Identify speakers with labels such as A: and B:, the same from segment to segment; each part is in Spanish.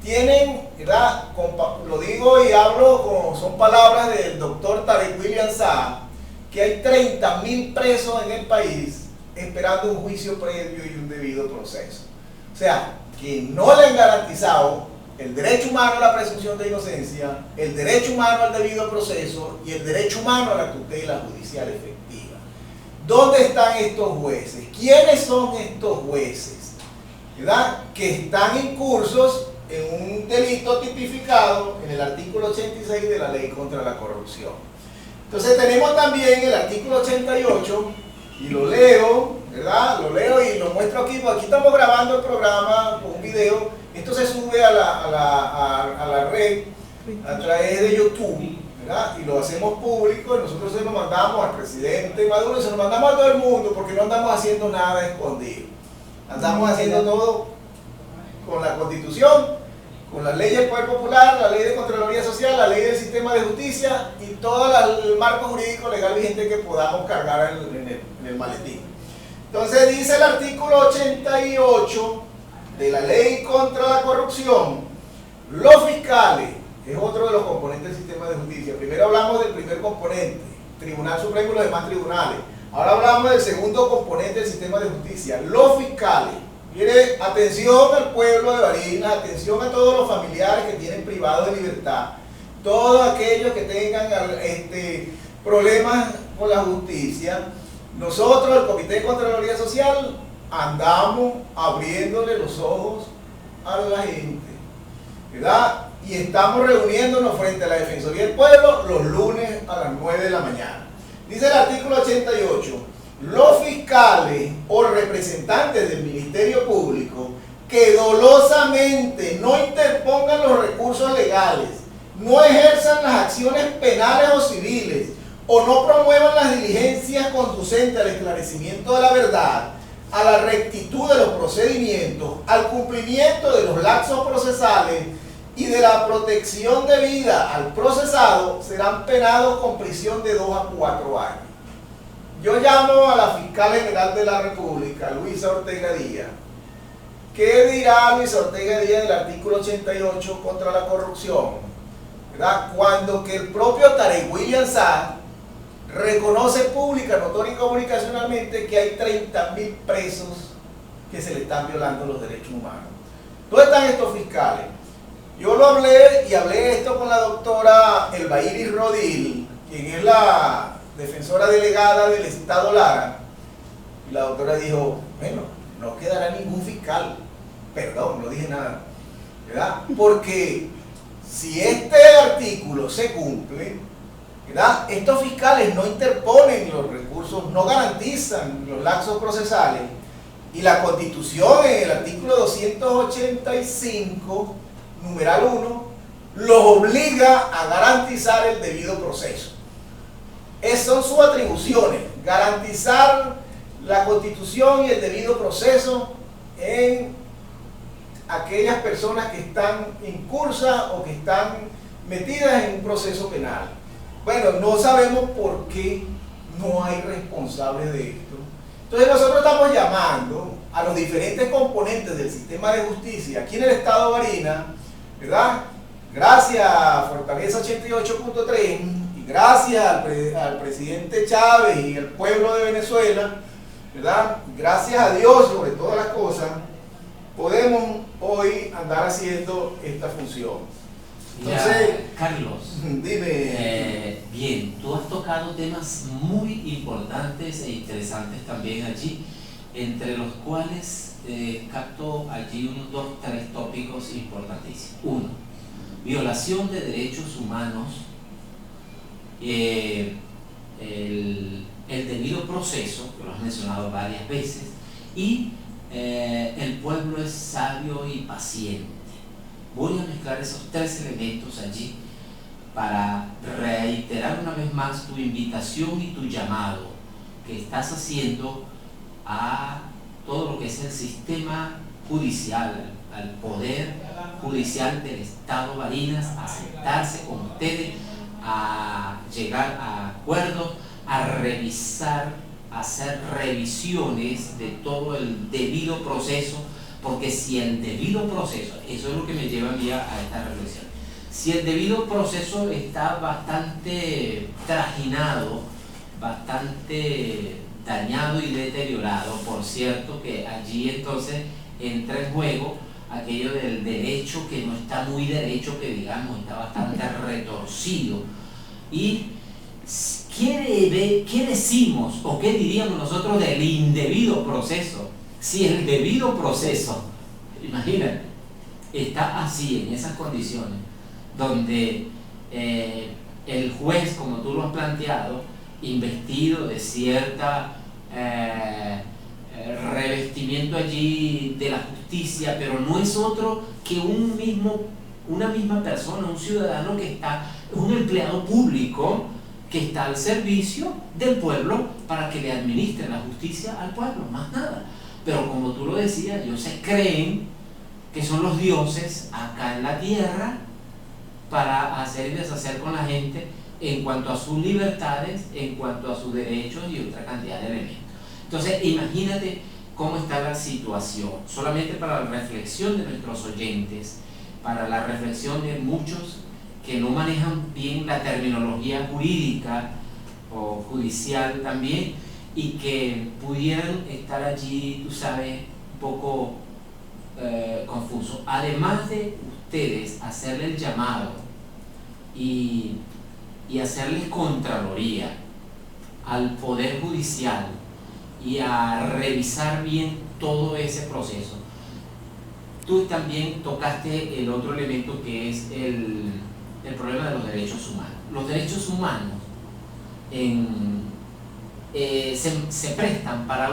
A: tienen, ¿verdad? Lo digo y hablo, son palabras del doctor Tarek William Saab, que hay 30.000 presos en el país esperando un juicio previo y un debido proceso. O sea, que no le han garantizado el derecho humano a la presunción de inocencia, el derecho humano al debido proceso y el derecho humano a la tutela judicial efectiva. ¿Dónde están estos jueces? ¿Quiénes son estos jueces? ¿Verdad? Que están incursos en un delito tipificado en el artículo 86 de la Ley contra la Corrupción. Entonces tenemos también el artículo 88, y lo leo, ¿verdad? Lo leo y lo muestro aquí, porque aquí estamos grabando el programa con un video. Esto se sube a la red a través de YouTube, ¿verdad? Y lo hacemos público, y nosotros se lo mandamos al presidente Maduro y se lo mandamos a todo el mundo, porque no andamos haciendo nada escondido. Andamos haciendo todo con la Constitución, con la ley del Poder Popular, la ley de Contraloría Social, la ley del Sistema de Justicia y todo el marco jurídico legal vigente que podamos cargar en el maletín. Entonces dice el artículo 88 de la Ley contra la Corrupción: los fiscales, que es otro de los componentes del sistema de justicia. Primero hablamos del primer componente, Tribunal Supremo y los demás tribunales. Ahora hablamos del segundo componente del sistema de justicia, los fiscales. Mire, atención al pueblo de Barinas, atención a todos los familiares que tienen privados de libertad, todos aquellos que tengan problemas con la justicia. Nosotros, el Comité de Contraloría Social, andamos abriéndole los ojos a la gente, ¿verdad? Y estamos reuniéndonos frente a la Defensoría del Pueblo los lunes a las 9 de la mañana. Dice el artículo 88, los fiscales o representantes del Ministerio Público que dolosamente no interpongan los recursos legales, no ejerzan las acciones penales o civiles, o no promuevan las diligencias conducentes al esclarecimiento de la verdad, a la rectitud de los procedimientos, al cumplimiento de los lapsos procesales y de la protección debida al procesado, serán penados con prisión de 2 a 4 años. Yo llamo a la Fiscal General de la República, Luisa Ortega Díaz. ¿Qué dirá Luisa Ortega Díaz del artículo 88 contra la corrupción? ¿Verdad? Cuando que el propio Tarek William Saab reconoce pública, notoria y comunicacionalmente que hay 30.000 presos que se le están violando los derechos humanos. ¿Dónde están estos fiscales? Yo lo hablé y hablé esto con la doctora Elbairis Rodil, quien es la defensora delegada del Estado Lara, y la doctora dijo, bueno, no quedará ningún fiscal. Perdón, no dije nada, ¿verdad? Porque si este artículo se cumple, ¿verdad?, estos fiscales no interponen los recursos, no garantizan los lapsos procesales, y la Constitución en el artículo 285, numeral 1, los obliga a garantizar el debido proceso. Esas son sus atribuciones: garantizar la Constitución y el debido proceso en aquellas personas que están incursas o que están metidas en un proceso penal. Bueno, no sabemos por qué no hay responsables de esto. Entonces nosotros estamos llamando a los diferentes componentes del sistema de justicia aquí en el Estado de Barinas, ¿verdad? Gracias a Fortaleza 88.3 y gracias al presidente Chávez y al pueblo de Venezuela, ¿verdad? Gracias a Dios sobre todas las cosas, podemos hoy andar haciendo esta función. Entonces,
B: Carlos,
A: dime.
B: Bien, tú has tocado temas muy importantes e interesantes también allí, entre los cuales capto allí unos 2 o 3 tópicos importantísimos. 1, violación de derechos humanos, el debido proceso, que lo has mencionado varias veces, y el pueblo es sabio y paciente. Voy a mezclar esos 3 elementos allí para reiterar una vez más tu invitación y tu llamado que estás haciendo a todo lo que es el sistema judicial, al poder judicial del Estado Barinas, a sentarse con ustedes, a llegar a acuerdos, a revisar, a hacer revisiones de todo el debido proceso porque si el debido proceso, eso es lo que me lleva a mí a esta reflexión, si el debido proceso está bastante trajinado, bastante dañado y deteriorado, por cierto que allí entonces entra en juego aquello del derecho que no está muy derecho, que digamos está bastante retorcido. ¿Y qué decimos o qué diríamos nosotros del indebido proceso? Si el debido proceso, imagínate, está así, en esas condiciones, donde el juez, como tú lo has planteado, investido de cierta revestimiento allí de la justicia, pero no es otro que una misma persona, un ciudadano que está, un empleado público que está al servicio del pueblo para que le administre la justicia al pueblo, más nada. Pero como tú lo decías, ellos se creen que son los dioses acá en la tierra para hacer y deshacer con la gente en cuanto a sus libertades, en cuanto a sus derechos y otra cantidad de elementos. Entonces, imagínate cómo está la situación, solamente para la reflexión de nuestros oyentes, para la reflexión de muchos que no manejan bien la terminología jurídica o judicial también, y que pudieran estar allí, tú sabes, un poco confusos. Además de ustedes hacerle el llamado y hacerles contraloría al Poder Judicial y a revisar bien todo ese proceso, tú también tocaste el otro elemento que es el problema de los derechos humanos. Los derechos humanos se prestan para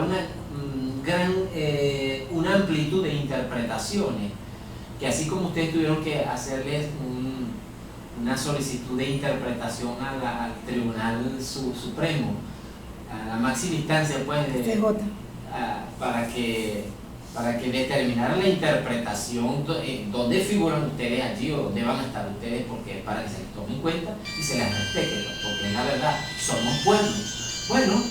B: una amplitud de interpretaciones, que así como ustedes tuvieron que hacerles una solicitud de interpretación al Tribunal Supremo, a la máxima instancia, pues, para que determinaran la interpretación, dónde figuran ustedes allí o dónde van a estar ustedes, porque para que se les tome en cuenta y se les respete, porque es la verdad, somos pueblos. Bueno,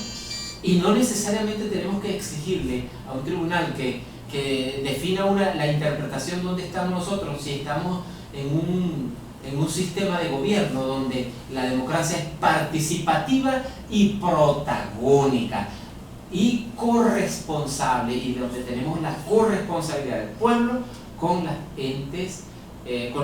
B: y no necesariamente tenemos que exigirle a un tribunal que defina la interpretación dónde estamos nosotros, si estamos en un sistema de gobierno donde la democracia es participativa y protagónica y corresponsable, y donde tenemos la corresponsabilidad del pueblo con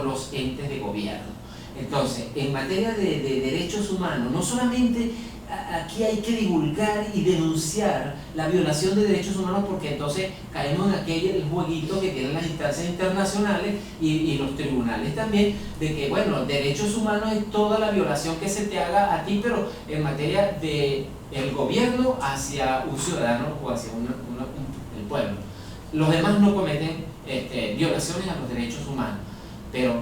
B: los entes de gobierno. Entonces, en materia de derechos humanos, no solamente aquí hay que divulgar y denunciar la violación de derechos humanos, porque entonces caemos en el jueguito que tienen las instancias internacionales y los tribunales también, de que, bueno, derechos humanos es toda la violación que se te haga a ti, pero en materia de el gobierno hacia un ciudadano o hacia el pueblo. Los demás no cometen violaciones a los derechos humanos, pero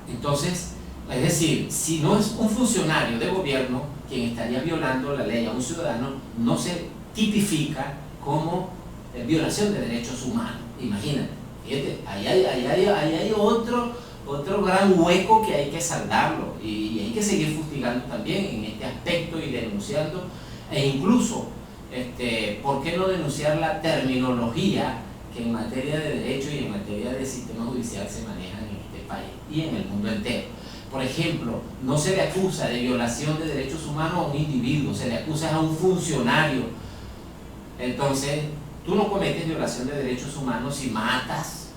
B: entonces, es decir, si no es un funcionario de gobierno quien estaría violando la ley a un ciudadano, no se tipifica como violación de derechos humanos. Imagínate, fíjate, ahí hay otro gran hueco que hay que saldarlo, y hay que seguir fustigando también en este aspecto y denunciando, e incluso, ¿por qué no denunciar la terminología que en materia de derecho y en materia de sistema judicial se maneja en este país y en el mundo entero? Por ejemplo, no se le acusa de violación de derechos humanos a un individuo, se le acusa a un funcionario. Entonces, tú no cometes violación de derechos humanos si matas,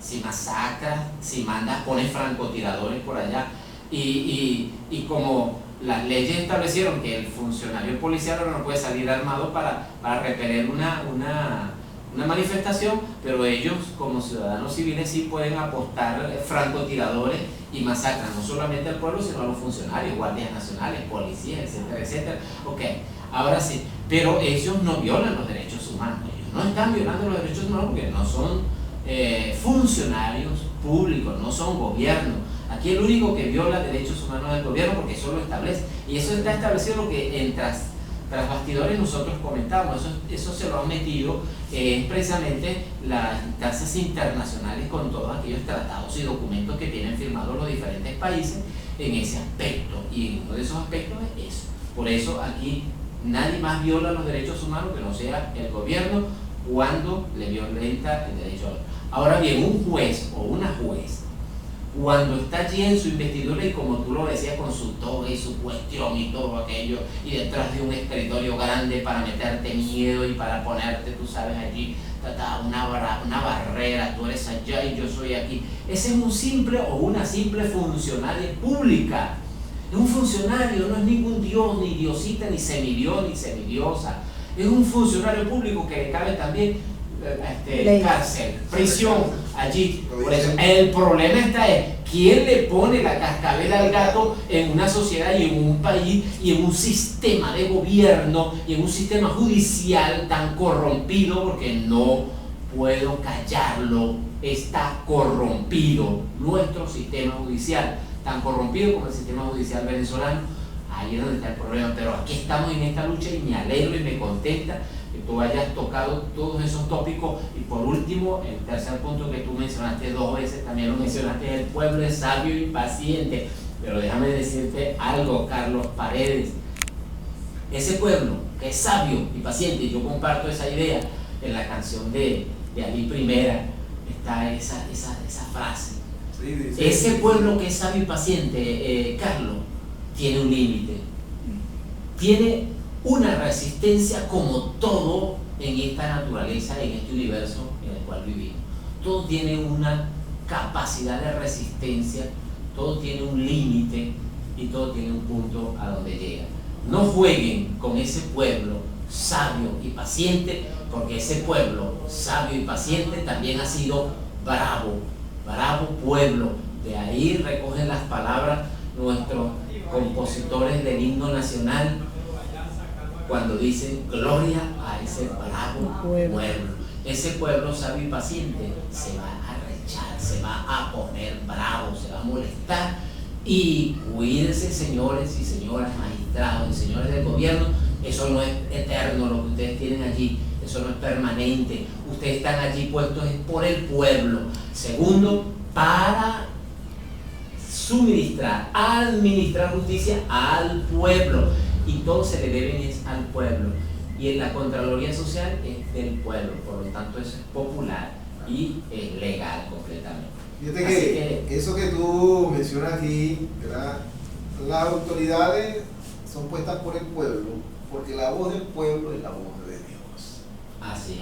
B: si masacras, si pones francotiradores por allá. Y como las leyes establecieron que el funcionario policial no puede salir armado para repeler una manifestación, pero ellos como ciudadanos civiles sí pueden apostar francotiradores y masacran no solamente al pueblo, sino a los funcionarios, guardias nacionales, policías, etcétera, etcétera. Ok, ahora sí, pero ellos no violan los derechos humanos, ellos no están violando los derechos humanos porque no son funcionarios públicos, no son gobierno. Aquí el único que viola derechos humanos es el gobierno, porque eso lo establece, y eso está establecido lo que tras bastidores nosotros comentamos, eso se lo han metido precisamente las instancias internacionales con todos aquellos tratados y documentos que tienen firmados los diferentes países en ese aspecto, y uno de esos aspectos es eso. Por eso aquí nadie más viola los derechos humanos que no sea el gobierno cuando le violenta el derecho al otro. Ahora bien, un juez o una juez, cuando está allí en su investidura y como tú lo decías, con su toga y su cuestión y todo aquello, y detrás de un escritorio grande para meterte miedo y para ponerte, tú sabes, allí una barrera, tú eres allá y yo soy aquí. Ese es un simple o una simple funcionaria pública. Es un funcionario, no es ningún dios, ni diosita, ni semidios, ni semidiosa. Es un funcionario público que le cabe también cárcel, prisión, allí. Por eso, el problema es quién le pone la cascabel al gato en una sociedad y en un país y en un sistema de gobierno y en un sistema judicial tan corrompido, porque no puedo callarlo, está corrompido nuestro sistema judicial, tan corrompido como el sistema judicial venezolano. Ahí es donde está el problema, pero aquí estamos en esta lucha y me alegro y me contenta que tú hayas tocado todos esos tópicos. Y por último, el tercer punto que tú mencionaste 2 veces, también lo mencionaste: el pueblo es sabio y paciente. Pero déjame decirte algo, Carlos Paredes, ese pueblo que es sabio y paciente, yo comparto esa idea. En la canción de Ali Primera está esa frase. Sí, ese pueblo que es sabio y paciente, Carlos, tiene un límite, tiene una resistencia, como todo en esta naturaleza, en este universo en el cual vivimos. Todo tiene una capacidad de resistencia, todo tiene un límite y todo tiene un punto a donde llega. No jueguen con ese pueblo sabio y paciente, porque ese pueblo sabio y paciente también ha sido bravo pueblo. De ahí recogen las palabras nuestros compositores del himno nacional cuando dicen: gloria a ese bravo pueblo. Ese pueblo sabio y paciente se va a rechar, se va a poner bravo, se va a molestar. Y cuídense, señores y señoras magistrados y señores del gobierno, eso no es eterno lo que ustedes tienen allí, eso no es permanente. Ustedes están allí puestos por el pueblo. Segundo, para suministrar, administrar justicia al pueblo, y todo se le debe al pueblo, y en la Contraloría Social es del pueblo, por lo tanto eso es popular y es legal completamente.
A: Fíjate que eso que tú mencionas aquí, ¿verdad? Las autoridades son puestas por el pueblo, porque la voz del pueblo es la voz de Dios.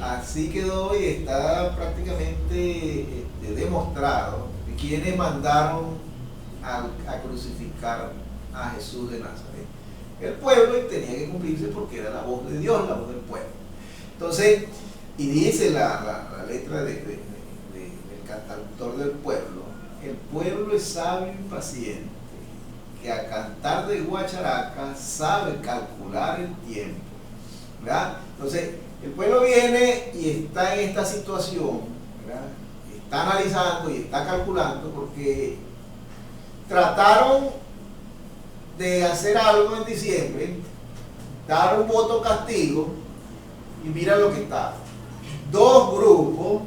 A: Así quedó y está prácticamente demostrado de quienes mandaron a crucificar a Jesús de Nazaret. El pueblo tenía que cumplirse porque era la voz de Dios, la voz del pueblo. Entonces, y dice la letra del cantautor del pueblo: el pueblo es sabio y paciente, que a cantar de guacharaca sabe calcular el tiempo. ¿Verdad? Entonces, el pueblo viene y está en esta situación, ¿verdad? Está analizando y está calculando, porque trataron de hacer algo en diciembre, dar un voto castigo, y mira lo que está: 2 grupos,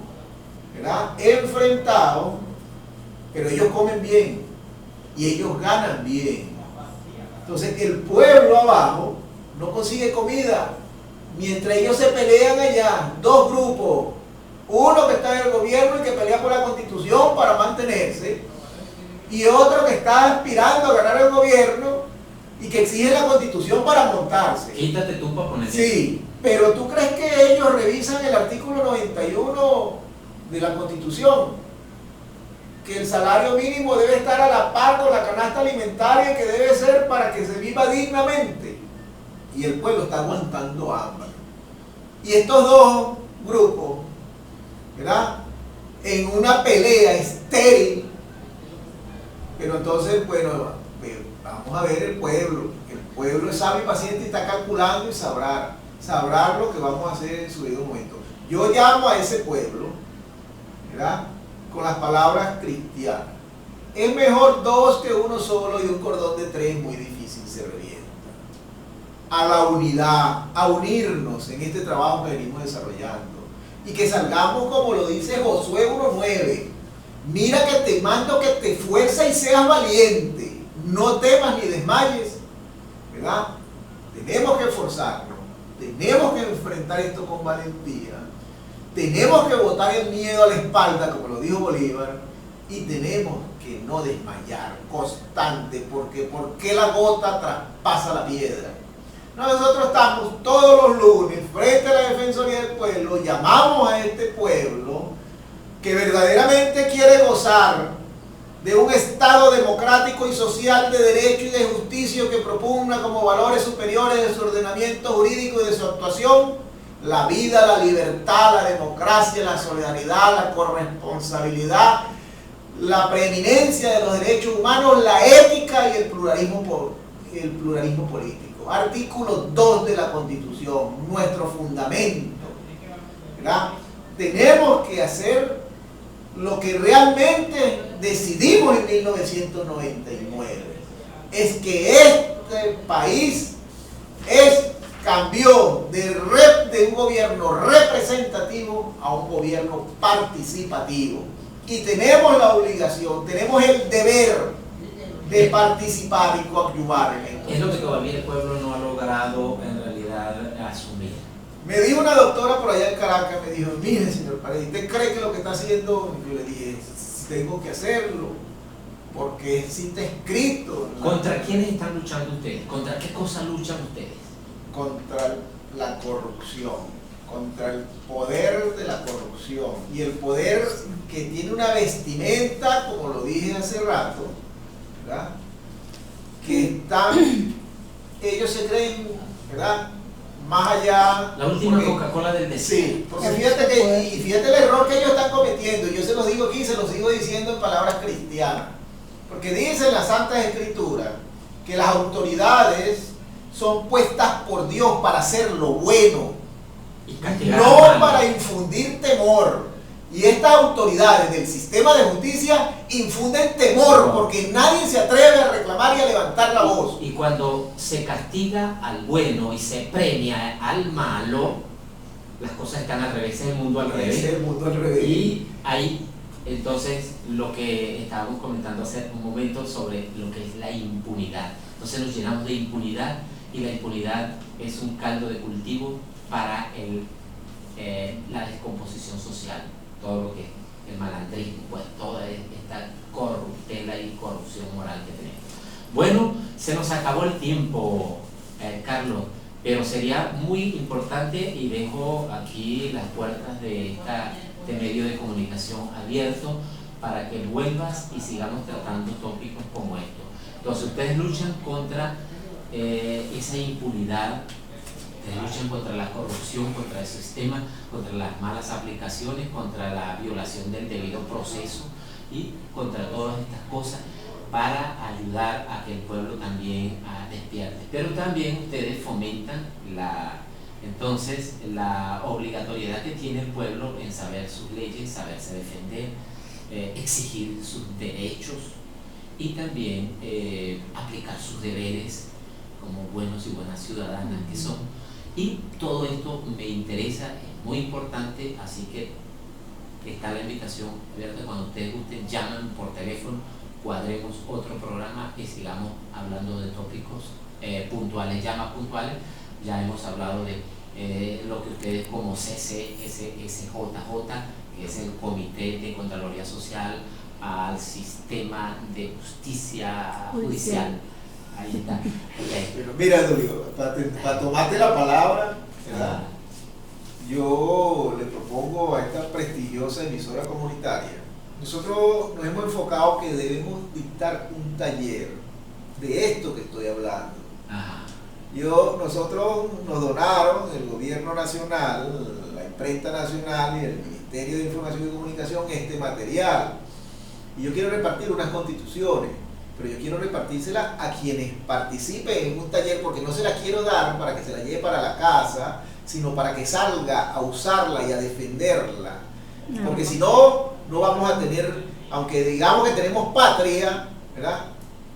A: ¿verdad?, enfrentados, pero ellos comen bien y ellos ganan bien. Entonces el pueblo abajo no consigue comida, mientras ellos se pelean allá, 2 grupos, uno que está en el gobierno y que pelea por la Constitución para mantenerse, y otro que está aspirando a ganar el gobierno y que exige la Constitución para montarse.
B: Quítate tú para poner.
A: Sí, pero ¿tú crees que ellos revisan el artículo 91 de la Constitución? Que el salario mínimo debe estar a la par con la canasta alimentaria que debe ser para que se viva dignamente. Y el pueblo está aguantando hambre. Y estos 2 grupos, ¿verdad?, en una pelea estéril. Pero entonces, bueno, vamos a ver el pueblo. El pueblo es sabio y paciente y está calculando y sabrá lo que vamos a hacer en su debido momento. Yo llamo a ese pueblo, ¿verdad?, con las palabras cristianas: es mejor 2 que 1 solo, y un cordón de 3 muy difícil se revienta. A la unidad, a unirnos en este trabajo que venimos desarrollando, y que salgamos como lo dice Josué 1:9: mira que te mando que te esfuerces y seas valiente, no temas ni desmayes, ¿verdad? Tenemos que esforzarnos, tenemos que enfrentar esto con valentía, tenemos que botar el miedo a la espalda, como lo dijo Bolívar, y tenemos que no desmayar, constante, porque la gota traspasa la piedra. Nosotros estamos todos los lunes frente a la Defensoría del Pueblo, llamamos a este pueblo que verdaderamente quiere gozar de un Estado democrático y social de derecho y de justicia que propugna como valores superiores de su ordenamiento jurídico y de su actuación la vida, la libertad, la democracia, la solidaridad, la corresponsabilidad, la preeminencia de los derechos humanos, la ética y el pluralismo político. Artículo 2 de la Constitución, nuestro fundamento, ¿verdad? Tenemos que hacer lo que realmente decidimos en 1999, es que este país cambió de un gobierno representativo a un gobierno participativo. Y tenemos la obligación, tenemos el deber de participar y coadyuvar en esto.
B: Es lo que todavía el pueblo no ha logrado en realidad asumir.
A: Me dijo una doctora por allá en Caracas, me dijo, mire señor Paredes, ¿usted cree que lo que está haciendo? Yo le dije, tengo que hacerlo, porque sí está escrito.
B: ¿Contra quiénes están luchando ustedes? ¿Contra qué cosa luchan ustedes?
A: Contra la corrupción, contra el poder de la corrupción, y el poder que tiene una vestimenta, como lo dije hace rato, ¿verdad? Que ellos se creen, ¿verdad?, más allá.
B: La última Coca-Cola del desierto.
A: Sí, porque fíjate el error que ellos están cometiendo, yo se los digo aquí y se los sigo diciendo en palabras cristianas, porque dice en las Santas Escrituras que las autoridades son puestas por Dios para hacer lo bueno, no para infundir temor. Y estas autoridades del sistema de justicia infunden temor porque nadie se atreve a reclamar y a levantar la voz.
B: Y cuando se castiga al bueno y se premia al malo, las cosas están al revés, es el mundo al revés.
A: Es el mundo al revés.
B: Y ahí, entonces, lo que estábamos comentando hace un momento sobre lo que es la impunidad. Entonces nos llenamos de impunidad, y la impunidad es un caldo de cultivo para la descomposición social. Todo lo que es el malandrismo, pues toda esta corruptela y corrupción moral que tenemos. Bueno, se nos acabó el tiempo, Carlos, pero sería muy importante, y dejo aquí las puertas de este medio de comunicación abierto para que vuelvas y sigamos tratando tópicos como estos. Entonces ustedes luchan contra esa impunidad, luchan contra la corrupción, contra el sistema, contra las malas aplicaciones, contra la violación del debido proceso y contra todas estas cosas para ayudar a que el pueblo también despierte. Pero también ustedes fomentan entonces la obligatoriedad que tiene el pueblo en saber sus leyes, saberse defender, exigir sus derechos y también aplicar sus deberes como buenos y buenas ciudadanas que son. Y todo esto me interesa, es muy importante, así que está la invitación abierta. Cuando ustedes gusten, llaman por teléfono, cuadremos otro programa y sigamos hablando de tópicos puntuales, llamas puntuales. Ya hemos hablado de lo que ustedes como CCSJJ, que es el Comité de Contraloría Social al Sistema de Justicia Judicial. Ahí está. Okay.
A: Pero mira, Julio, para tomarte la palabra, ¿verdad? Yo le propongo a esta prestigiosa emisora comunitaria, nosotros nos hemos enfocado que debemos dictar un taller de esto que estoy hablando.
B: Ajá.
A: Nosotros nos donaron el gobierno nacional, la imprenta nacional y el Ministerio de Información y Comunicación este material. Y yo quiero repartir unas constituciones, pero yo quiero repartírsela a quienes participen en un taller, porque no se la quiero dar para que se la lleve para la casa, sino para que salga a usarla y a defenderla. Porque si no, no vamos a tener, aunque digamos que tenemos patria, ¿verdad?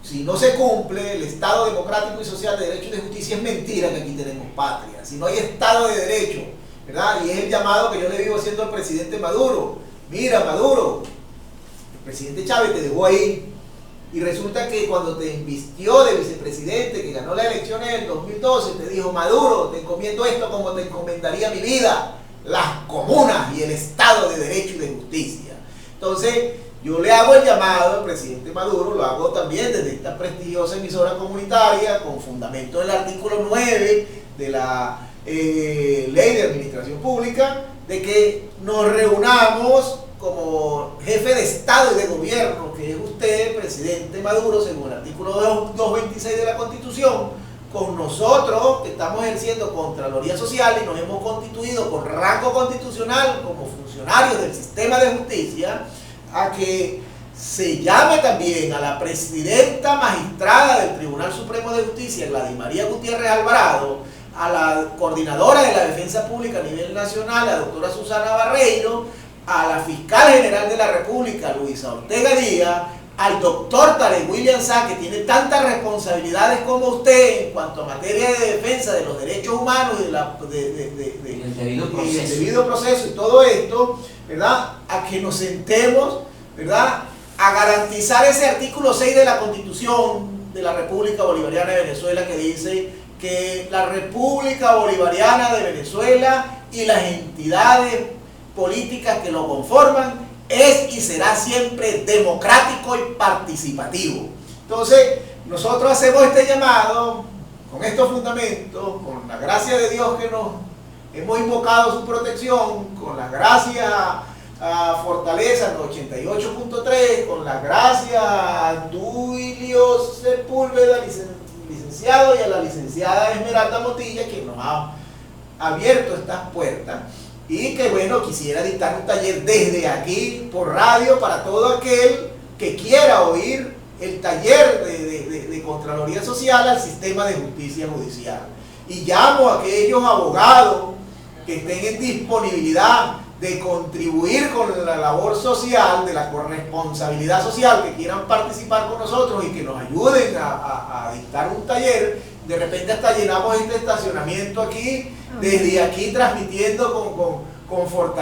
A: Si no se cumple el Estado democrático y social de derecho y de justicia, es mentira que aquí tenemos patria. Si no hay Estado de derecho, ¿verdad? Y es el llamado que yo le vivo haciendo al presidente Maduro. Mira, Maduro, el presidente Chávez te dejó ahí. Y resulta que cuando te invistió de vicepresidente, que ganó las elecciones del 2012, te dijo: Maduro, te encomiendo esto como te encomendaría mi vida, las comunas y el Estado de Derecho y de Justicia. Entonces, yo le hago el llamado al presidente Maduro, lo hago también desde esta prestigiosa emisora comunitaria, con fundamento en el artículo 9 de la Ley de Administración Pública, de que nos reunamos como jefe de Estado y de Gobierno, que es usted, presidente Maduro, según el artículo 226 de la Constitución, con nosotros que estamos ejerciendo Contraloría Social y nos hemos constituido con rango constitucional como funcionarios del sistema de justicia, a que se llame también a la presidenta magistrada del Tribunal Supremo de Justicia, Gladys María Gutiérrez Alvarado, a la coordinadora de la defensa pública a nivel nacional, la doctora Susana Barreiro, a la fiscal general de la República, Luisa Ortega Díaz, al doctor Tarek William Saá, que tiene tantas responsabilidades como usted en cuanto a materia de defensa de los derechos humanos y
B: el
A: debido proceso y todo esto, ¿verdad? A que nos sentemos, ¿verdad? A garantizar ese artículo 6 de la Constitución de la República Bolivariana de Venezuela, que dice que la República Bolivariana de Venezuela y las entidades políticas que lo conforman es y será siempre democrático y participativo. Entonces, nosotros hacemos este llamado con estos fundamentos, con la gracia de Dios que nos hemos invocado su protección, con la gracia Fortaleza 88.3, con la gracia Duilio Sepúlveda, licenciado, y a la licenciada Esmeralda Motilla, que nos ha abierto estas puertas. Y que bueno, quisiera dictar un taller desde aquí por radio para todo aquel que quiera oír el taller de Contraloría Social al sistema de justicia judicial. Y llamo a aquellos abogados que estén en disponibilidad de contribuir con la labor social, de la corresponsabilidad social, que quieran participar con nosotros y que nos ayuden a dictar un taller. De repente hasta llenamos este estacionamiento aquí, desde aquí transmitiendo con fortaleza.